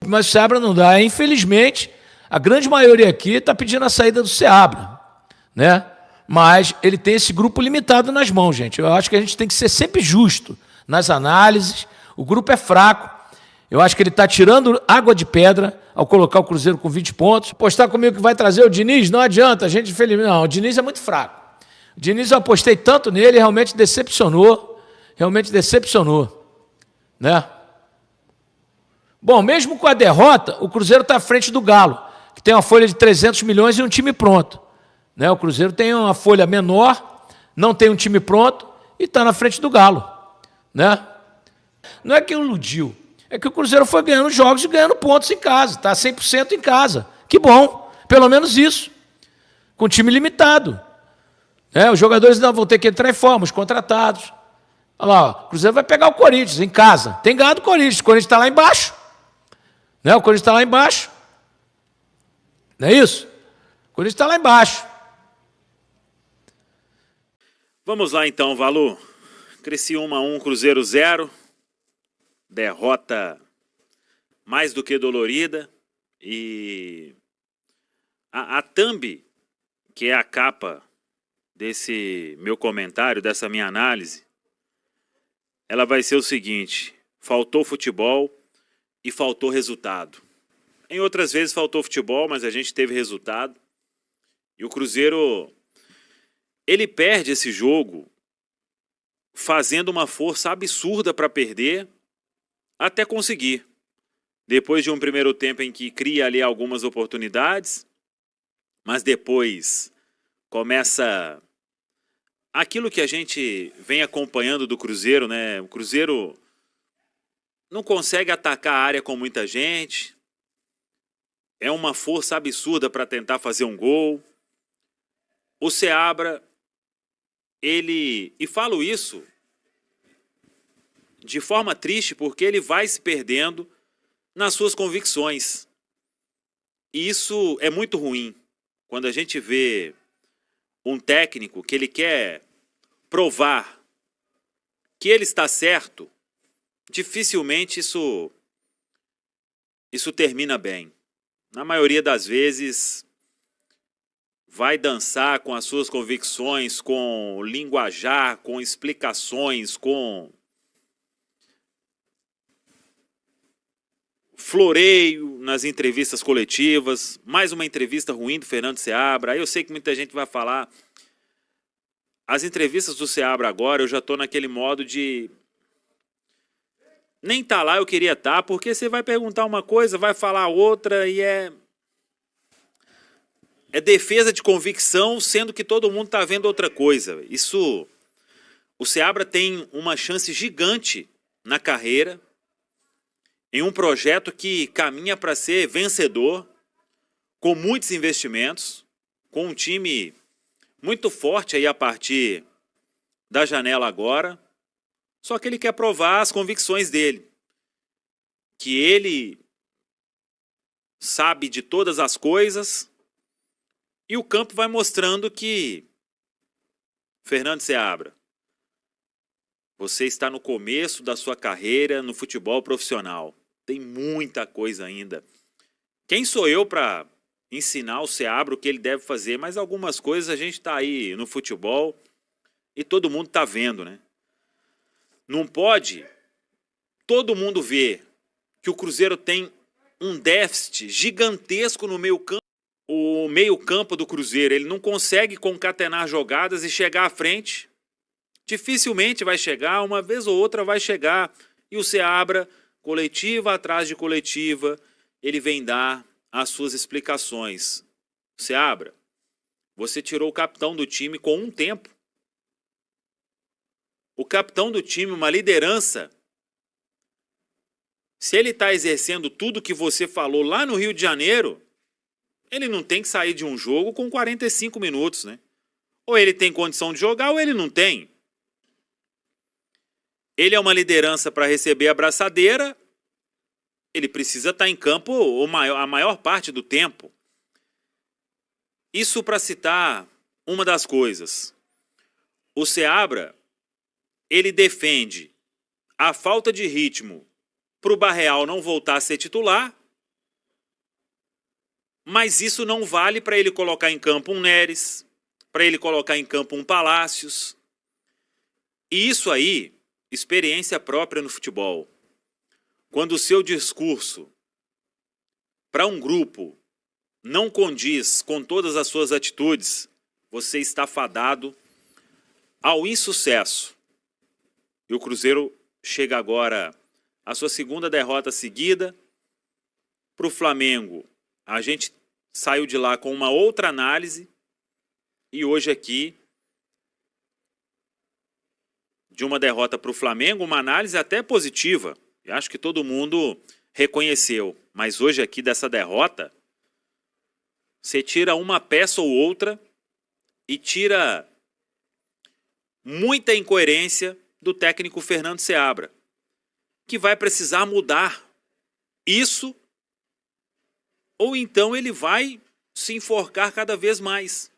Mas o Seabra não dá. Infelizmente, a grande maioria aqui está pedindo a saída do Seabra, né? Mas ele tem esse grupo limitado nas mãos, gente. Eu acho que a gente tem que ser sempre justo nas análises. O grupo é fraco. Eu acho que ele está tirando água de pedra ao colocar o Cruzeiro com 20 pontos. Postar comigo que vai trazer o Diniz, não adianta. A gente, infelizmente, não, o Diniz é muito fraco. O Diniz, eu apostei tanto nele, realmente decepcionou. Realmente decepcionou, né? Bom, mesmo com a derrota, o Cruzeiro está à frente do Galo, que tem uma folha de 300 milhões e um time pronto, né? O Cruzeiro tem uma folha menor, não tem um time pronto e está na frente do Galo, né? Não é que iludiu, é que o Cruzeiro foi ganhando jogos e ganhando pontos em casa, está 100% em casa. Que bom, pelo menos isso, com time limitado. Os jogadores ainda vão ter que entrar em forma, os contratados. Olha lá, o Cruzeiro vai pegar o Corinthians em casa. Tem ganhado o Corinthians está lá embaixo. O Corinthians está lá embaixo. Não é isso? O Corinthians está lá embaixo. Vamos lá então, Valu. Criciúma 1, Cruzeiro 0. Derrota mais do que dolorida. E a thumb, que é a capa desse meu comentário, dessa minha análise, ela vai ser o seguinte: faltou futebol e faltou resultado. Em outras vezes faltou futebol, mas a gente teve resultado. E o Cruzeiro, ele perde esse jogo fazendo uma força absurda para perder até conseguir. Depois de um primeiro tempo em que cria ali algumas oportunidades, mas depois começa aquilo que a gente vem acompanhando do Cruzeiro, né? O Cruzeiro não consegue atacar a área com muita gente. É uma força absurda para tentar fazer um gol. O Seabra, e falo isso de forma triste, porque ele vai se perdendo nas suas convicções. E isso é muito ruim. Quando a gente vê um técnico que ele quer provar que ele está certo, dificilmente isso termina bem. Na maioria das vezes, vai dançar com as suas convicções, com linguajar, com explicações, com floreio nas entrevistas coletivas. Mais uma entrevista ruim do Fernando Seabra. Aí eu sei que muita gente vai falar. As entrevistas do Seabra agora, eu já estou naquele modo de nem tá lá, eu queria estar, porque você vai perguntar uma coisa, vai falar outra e é defesa de convicção, sendo que todo mundo está vendo outra coisa. Isso, o Seabra tem uma chance gigante na carreira, em um projeto que caminha para ser vencedor, com muitos investimentos, com um time muito forte aí a partir da janela agora. Só que ele quer provar as convicções dele, que ele sabe de todas as coisas, e o campo vai mostrando que, Fernando Seabra, você está no começo da sua carreira no futebol profissional. Tem muita coisa ainda. Quem sou eu para ensinar o Seabra o que ele deve fazer? Mas algumas coisas a gente está aí no futebol e todo mundo está vendo, né? Não pode todo mundo ver que o Cruzeiro tem um déficit gigantesco no meio-campo. O meio-campo do Cruzeiro, ele não consegue concatenar jogadas e chegar à frente. Dificilmente vai chegar, uma vez ou outra vai chegar. E o Seabra, coletiva atrás de coletiva, ele vem dar as suas explicações. Seabra, você tirou o capitão do time com um tempo. O capitão do time, uma liderança. Se ele está exercendo tudo que você falou lá no Rio de Janeiro, ele não tem que sair de um jogo com 45 minutos, né? Ou ele tem condição de jogar ou ele não tem. Ele é uma liderança para receber a braçadeira, ele precisa estar em campo a maior parte do tempo. Isso para citar uma das coisas. O Seabra, ele defende a falta de ritmo para o Barreal não voltar a ser titular Mas isso não vale para ele colocar em campo um Neres, para ele colocar em campo um Palácios. E isso aí, experiência própria no futebol. Quando o seu discurso para um grupo não condiz com todas as suas atitudes, você está fadado ao insucesso. E o Cruzeiro chega agora à sua segunda derrota seguida. Para o Flamengo, a gente saiu de lá com uma outra análise e hoje aqui, de uma derrota para o Flamengo, uma análise até positiva. Eu acho que todo mundo reconheceu. Mas hoje aqui dessa derrota, você tira uma peça ou outra e tira muita incoerência do técnico Fernando Seabra, que vai precisar mudar isso, ou então ele vai se enforcar cada vez mais.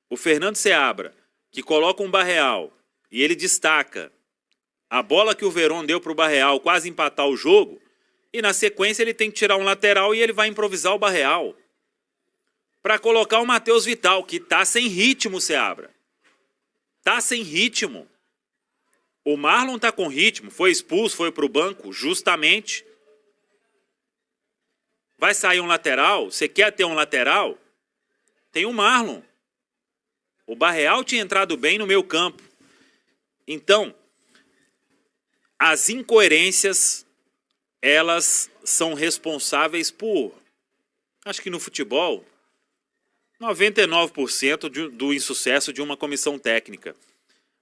O Fernando Seabra, que coloca um Barreal e ele destaca a bola que o Verón deu para o Barreal quase empatar o jogo, e na sequência ele tem que tirar um lateral e ele vai improvisar o Barreal para colocar o Matheus Vital, que está sem ritmo, Seabra. Está sem ritmo. O Marlon está com ritmo, foi expulso, foi para o banco, justamente. Vai sair um lateral? Você quer ter um lateral? Tem o Marlon. O Barreal tinha entrado bem no meio campo. Então, as incoerências, elas são responsáveis por, acho que no futebol, 99% do insucesso de uma comissão técnica.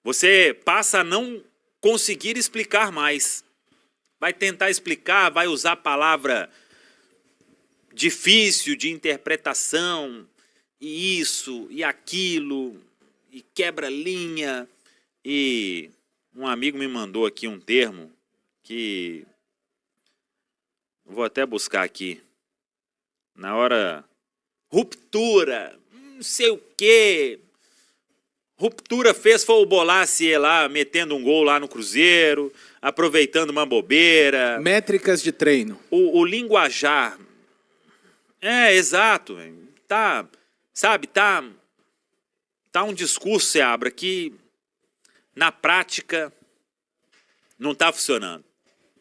Você passa a não conseguir explicar mais. Vai tentar explicar, vai usar a palavra difícil de interpretação, e isso, e aquilo, e quebra linha. E um amigo me mandou aqui um termo que vou até buscar aqui. Na hora, ruptura, não sei o quê. Ruptura fez foi o Bolasie lá, metendo um gol lá no Cruzeiro, aproveitando uma bobeira. Métricas de treino. O linguajar. É, exato. Tá, sabe, tá um discurso, Seabra, que na prática não está funcionando.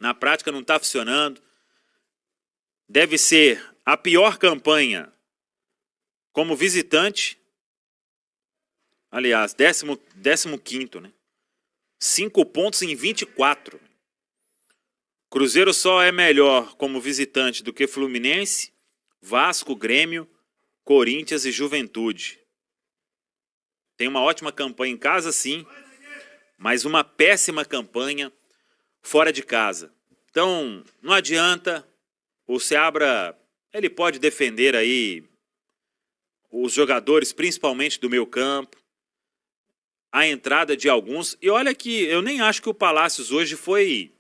Na prática não está funcionando. Deve ser a pior campanha como visitante. Aliás, 15º, né? 5 pontos em 24. Cruzeiro só é melhor como visitante do que Fluminense, Vasco, Grêmio, Corinthians e Juventude. Tem uma ótima campanha em casa, sim, mas uma péssima campanha fora de casa. Então, não adianta. O Seabra, ele pode defender aí os jogadores, principalmente do meio campo, a entrada de alguns. E olha que eu nem acho que o Palácios hoje foi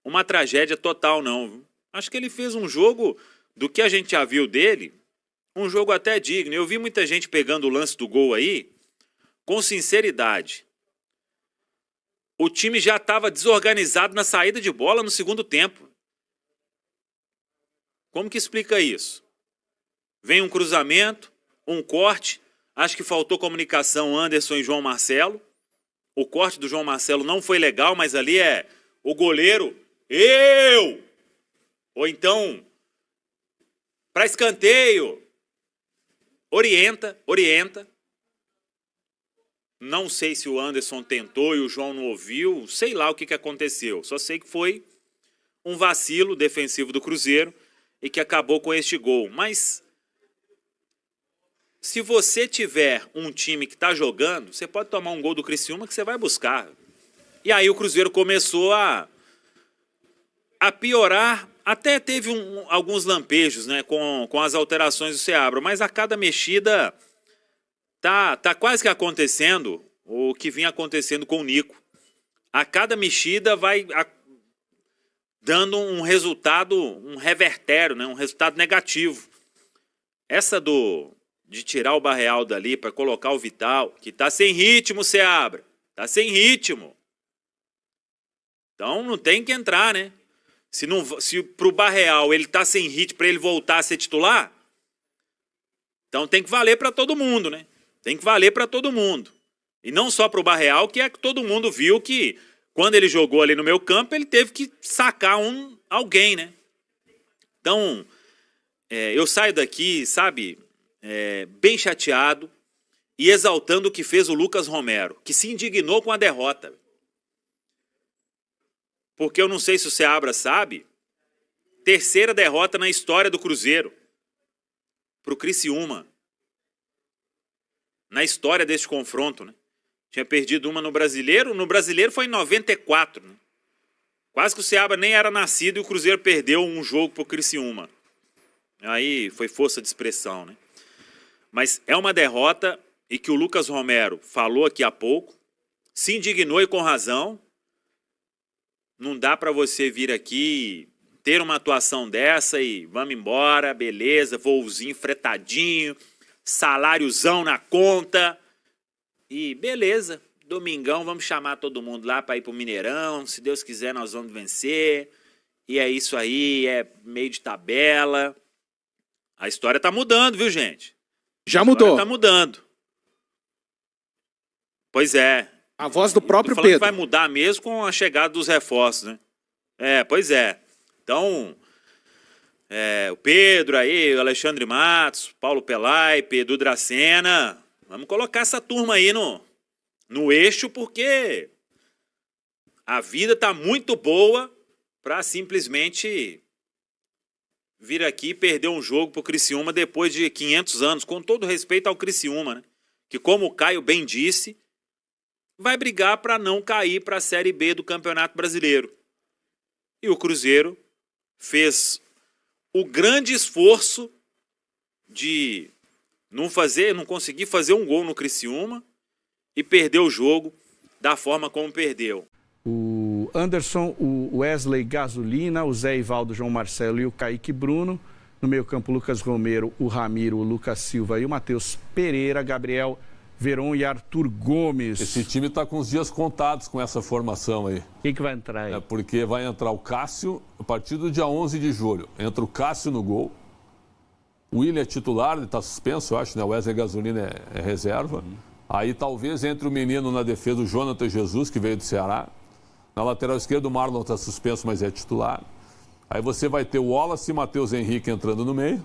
uma tragédia total, não. Acho que ele fez um jogo, do que a gente já viu dele, um jogo até digno. Eu vi muita gente pegando o lance do gol aí, com sinceridade. O time já estava desorganizado na saída de bola no segundo tempo. Como que explica isso? Vem um cruzamento, um corte, acho que faltou comunicação Anderson e João Marcelo. O corte do João Marcelo não foi legal, mas ali é o goleiro, eu! Ou então, para escanteio, orienta. Não sei se o Anderson tentou e o João não ouviu, sei lá o que aconteceu. Só sei que foi um vacilo defensivo do Cruzeiro e que acabou com este gol. Mas se você tiver um time que está jogando, você pode tomar um gol do Criciúma que você vai buscar. E aí o Cruzeiro começou a piorar. Até teve alguns lampejos, né, com as alterações do Seabra, mas a cada mexida tá quase que acontecendo o que vinha acontecendo com o Nico. A cada mexida vai dando um resultado, um revertério, né, um resultado negativo. Essa de tirar o Barreal dali para colocar o Vital, que tá sem ritmo, Seabra. Tá sem ritmo. Então não tem que entrar, né? Se pro Barreal ele tá sem ritmo para ele voltar a ser titular, então tem que valer para todo mundo, né? Tem que valer para todo mundo. E não só pro Barreal, que é que todo mundo viu que quando ele jogou ali no meu campo, ele teve que sacar alguém, né? Então, eu saio daqui, sabe, bem chateado e exaltando o que fez o Lucas Romero, que se indignou com a derrota. Porque eu não sei se o Seabra sabe, terceira derrota na história do Cruzeiro pro Criciúma. Na história deste confronto, né? Tinha perdido uma no Brasileiro foi em 94, né? Quase que o Seabra nem era nascido e o Cruzeiro perdeu um jogo pro Criciúma. Aí foi força de expressão, né? Mas é uma derrota e que o Lucas Romero falou aqui há pouco, se indignou e com razão. Não dá para você vir aqui, ter uma atuação dessa e vamos embora, beleza, voozinho fretadinho, saláriozão na conta e beleza, domingão vamos chamar todo mundo lá para ir pro Mineirão, se Deus quiser nós vamos vencer, e é isso aí, é meio de tabela. A história tá mudando, viu, gente? Já mudou. Tá mudando. Pois é. A voz do próprio Tô falando Pedro. que vai mudar mesmo com a chegada dos reforços, né? Pois é. Então, o Pedro aí, o Alexandre Matos, Paulo Pelay, Pedro Dracena, vamos colocar essa turma aí no eixo, porque a vida tá muito boa para simplesmente vir aqui e perder um jogo pro Criciúma depois de 500 anos, com todo respeito ao Criciúma, né? Que como o Caio bem disse, vai brigar para não cair para a Série B do Campeonato Brasileiro. E o Cruzeiro fez o grande esforço de não conseguir fazer um gol no Criciúma e perder o jogo da forma como perdeu. O Anderson, o Wesley Gasolina, o Zé Ivaldo, João Marcelo e o Kaique Bruno. No meio campo, Lucas Romero, o Ramiro, o Lucas Silva e o Matheus Pereira, Gabriel Veron e Arthur Gomes. Esse time está com os dias contados com essa formação aí. Quem que vai entrar aí? Porque vai entrar o Cássio a partir do dia 11 de julho. Entra o Cássio no gol. O William é titular, ele está suspenso, eu acho, né? O Wesley Gasolina é reserva. Aí talvez entre o menino na defesa, o Jonathan Jesus, que veio do Ceará. Na lateral esquerda, o Marlon está suspenso, mas é titular. Aí você vai ter o Wallace e Matheus Henrique entrando no meio.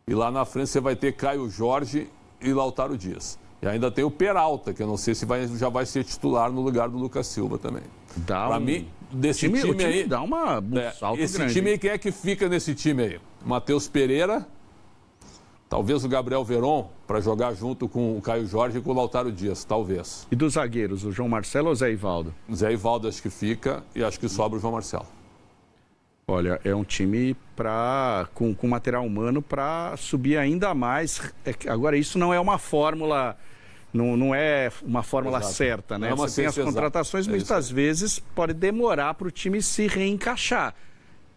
E lá na frente você vai ter Caio Jorge e Lautaro Dias. E ainda tem o Peralta, que eu não sei se já vai ser titular no lugar do Lucas Silva também. Para mim, desse time aí... dá um salto esse grande. time aí, quem é que fica nesse time aí? Matheus Pereira, talvez o Gabriel Veron, para jogar junto com o Caio Jorge e com o Lautaro Dias, talvez. E dos zagueiros, o João Marcelo ou o Zé Ivaldo? O Zé Ivaldo acho que fica e acho que sobra o João Marcelo. Olha, é um time com material humano para subir ainda mais. Agora, isso não é uma fórmula... Não é uma fórmula Exato. certa, né? Não é uma Você tem as ciência contratações, exata. muitas vezes pode demorar para o time se reencaixar.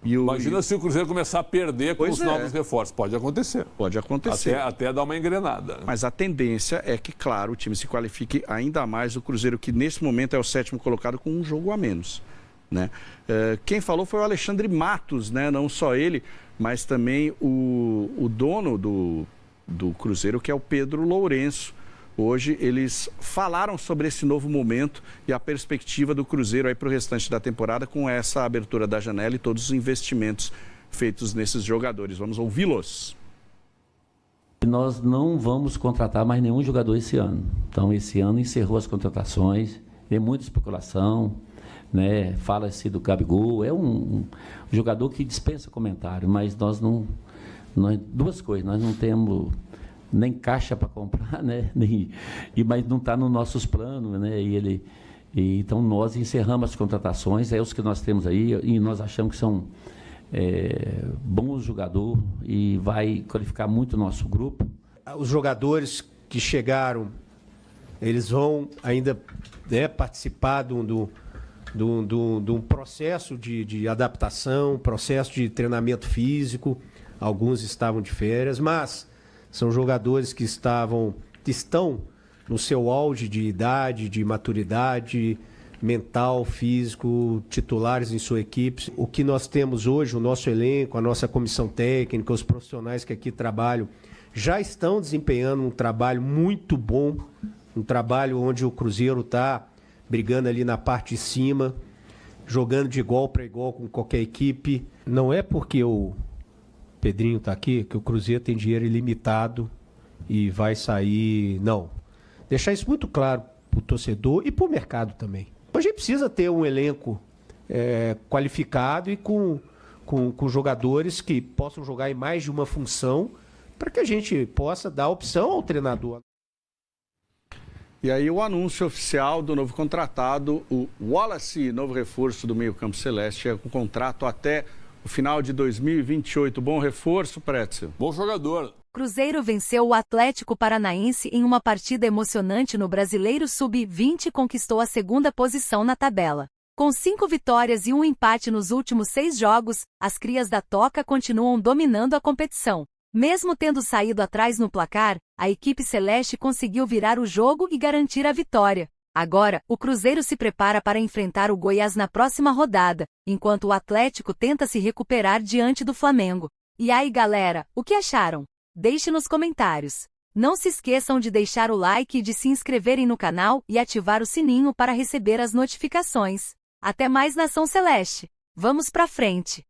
Imagina se o Cruzeiro começar a perder com Pois os é. novos reforços. Pode acontecer. Pode acontecer. Até dar uma engrenada. Mas a tendência é que, claro, o time se qualifique ainda mais. O Cruzeiro, que nesse momento é o 7º colocado com um jogo a menos, né? Quem falou foi o Alexandre Matos, né? Não só ele, mas também o dono do Cruzeiro, que é o Pedro Lourenço. Hoje eles falaram sobre esse novo momento e a perspectiva do Cruzeiro aí para o restante da temporada com essa abertura da janela e todos os investimentos feitos nesses jogadores. Vamos ouvi-los. Nós não vamos contratar mais nenhum jogador esse ano. Então, esse ano encerrou as contratações, tem muita especulação, né? Fala-se do Gabigol, é um jogador que dispensa comentário, mas nós não... duas coisas, nós não temos... nem caixa para comprar, né? Mas não está nos nossos planos, né? Então nós encerramos as contratações, os que nós temos aí, e nós achamos que são bons jogadores e vai qualificar muito o nosso grupo. Os jogadores que chegaram, eles vão ainda participar de um processo de adaptação, processo de treinamento físico. Alguns estavam de férias, mas são jogadores que estão no seu auge de idade, de maturidade, mental, físico, titulares em sua equipe. O que nós temos hoje, o nosso elenco, a nossa comissão técnica, os profissionais que aqui trabalham, já estão desempenhando um trabalho muito bom, um trabalho onde o Cruzeiro está brigando ali na parte de cima, jogando de igual para igual com qualquer equipe. Não é porque o Pedrinho está aqui que o Cruzeiro tem dinheiro ilimitado e vai sair... Não. Deixar isso muito claro para o torcedor e para o mercado também. A gente precisa ter um elenco qualificado e com jogadores que possam jogar em mais de uma função para que a gente possa dar opção ao treinador. E aí o anúncio oficial do novo contratado, o Wallace, novo reforço do meio-campo celeste, com contrato até o final de 2028. Bom reforço, Pretzel? Bom jogador. Cruzeiro venceu o Atlético Paranaense em uma partida emocionante no Brasileiro Sub-20 e conquistou a segunda posição na tabela. Com 5 vitórias e 1 empate nos últimos 6 jogos, as crias da Toca continuam dominando a competição. Mesmo tendo saído atrás no placar, a equipe celeste conseguiu virar o jogo e garantir a vitória. Agora, o Cruzeiro se prepara para enfrentar o Goiás na próxima rodada, enquanto o Atlético tenta se recuperar diante do Flamengo. E aí, galera, o que acharam? Deixe nos comentários. Não se esqueçam de deixar o like e de se inscreverem no canal e ativar o sininho para receber as notificações. Até mais, Nação Celeste! Vamos pra frente!